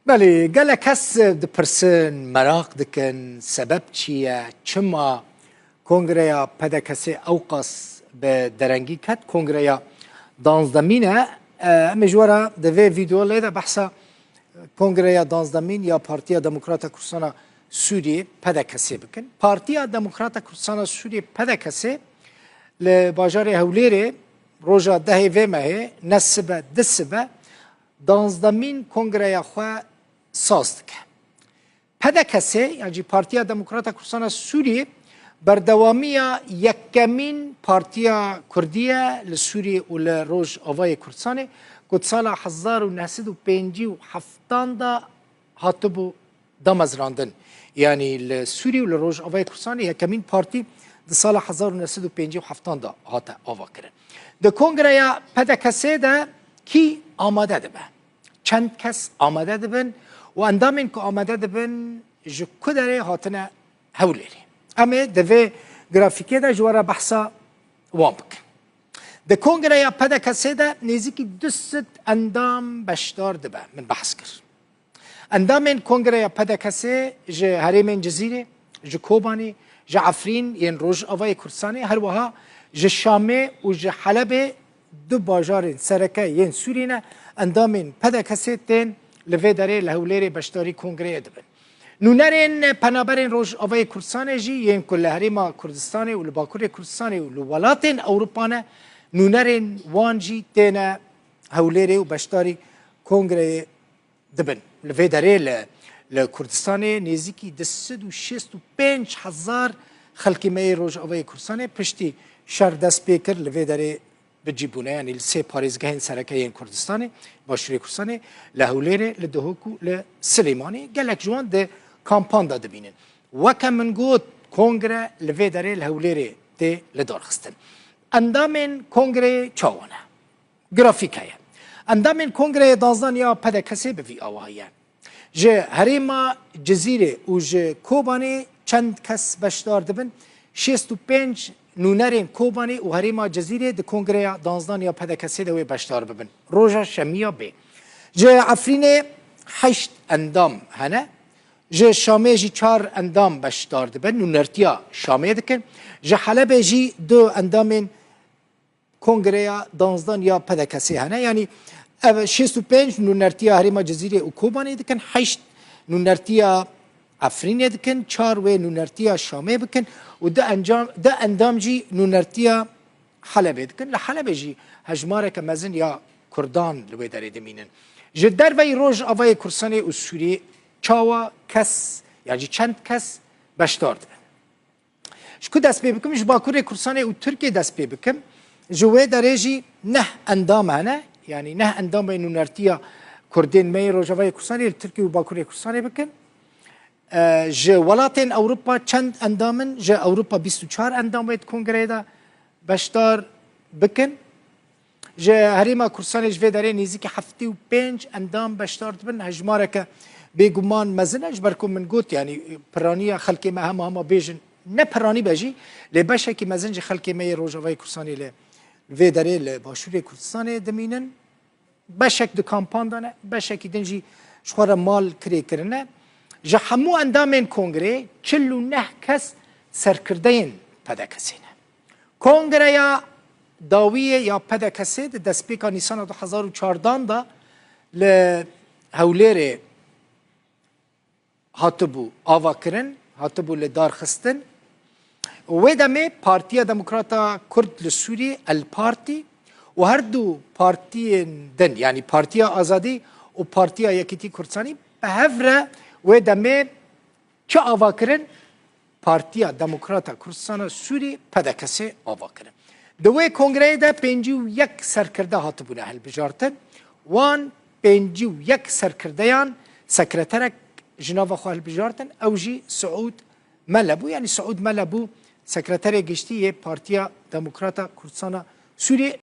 بله گله کس دپرسن مراق دکن سبب چیه چما کنگره پدکسی اوقاس به درنگی کد کنگره دانزدمینه مجوره دوی ویدیو لیده بحثا کنگره دانزدمین یا پارتیا دموکرات کردستان سوریه پدکسی بکن پارتیا دموکرات کردستان سوریه پدکسی لباجار هولیره روژا دهی ویمه نسبه دسبه دانزدمین کنگره خواه ساز دکه پدکسی یعنی پارتیا دموکرات کردستان سوریه بردوامی یکمین پارتیا کردیه لسوریه و لروج آوای کردستان کد سال 1957 دا هاتبو دامزراندن یعنی لسوریه و لروج آوای کردستان یکمین پارتی د سال 1957 دا هات آوا کرد د کنگره پدکسی ده کی آماده ده به چند کس آماده ده بن و اندامین که آماده ده بن جو کدره هاتنه هولیری اما دوی گرافیکی ده جواره بحثا وان بکن ده کنگره پدکسی ده نزدیکی 200 اندام بشدار ده به من بحث کرد اندامین کنگره پدکسی جه هریمین جزیره جه کوبانی جه عفرین ین روژ آوای کردستانی هر وها جه شامه و جه حلبه دو باجار سرکه ین سورینه اندامین پدکسی تین لوی داره لهولیری بشداری کنگره ده بن نونرین پنابرین روژ آوای کردستان جی ین کل هریما کردستانی و لباکور کردستانی و لولاتین اوروپانه نونرین وان جی تینا هولیری و بشداری کنگره دبن لوی داره لکردستانی نزدیکی 265,000 خلکیمه روژ آوای کردستانی پشتی شر دست پیکر لوی داره بجیبونه یعنی سه پاریزگاهین سرکه این کردستانی باشوری کردستانی لهولیری لدهوکو لسلیمانی گلک جوان ده کامپان داده بینن وکم من گود کنگره لوی داره لهولیری ده لدار خستن اندامین کنگره چاوانه گرافیکه اندامین کنگره دازدان یا پدکسی به وی آوهایه جه هریما جزیره و جه کوبانی چند کس بشدار دبن 65 نونرین کوبانی و هریما جزیره ده کنگره دانزدان یا پدکسی دوی بشدار ببن روژا شمیا بی جه عفرین 8 اندام هنه جه شامه جی 4 اندام بشدار دبن نونرتیا شامه دکن جه حلبه جی 2 اندامین کنگره دانزدان یا پدکسی هنه یعنی 65 نونرتیا هریما جزیره و کوبانی دکن 8 نونرتیا عفرین دکن 4 و نونرتیا شامه بکن و ده اندام جی نونرتیا حلبه دکن لحلبه جی هجماره که مزن یا کردان لوی داره دمینن جدر وی روژ آوای کردستانی و سوریه چاوا کس یعنی چند کس بشدار دبن شکو دست پی بکم جباکور کردستانی و ترکیه دست پی بکم جوه داره جی نه اندام هنه یعنی نه اندام بین نونرتیا کردین می روژ آوای کردستانی ترکیه و باکور کردستانی بکن جه ولاتین اوروپا چند اندامن جه اوروپا 24 اندام باید کنگره دا بشدار بکن جه هریما کردستان جوه داره نزدیک 75 اندام بشدار دبن هجماره که بگمان مزنه جبرکم من گوت یعنی پرانی خلقی ما هم بیجن نه پرانی بجی لبشه که مزن جه خلقی ما روژاوای کردستانی لوی داره لباشوری کردستانی دمینن بشک دو کامپان دانه بشکی دنجی شخوار مال کری کرنه جه همو اندامین کنگره 49 کس سرکردین پدکسینه کنگره یا داویه یا پدکسی ده دسپیکا نیسان 2014 دا لهولیره هاتبو آوا کرن هاتبو لدار خستن و دمه پارتیا دموکراتا کرد لسوری الپارتی و هر دو پارتی دن یعنی پارتیا آزادی و پارتیا یکیتی کردستانی به هفره و دمه چه آوا کرن پارتیا دموکراتا کردستان سوری پدکسی آوا کرن دوی کنگره ده 51 سرکرده هاتبونه هل بجارتن وان 51 سرکردهان سکرترک جناوا خواه هل بجارتن او جی سعود ملبو یعنی سعود ملبو سکرتر گشتی پارتیا دموکراتا کردستان سوری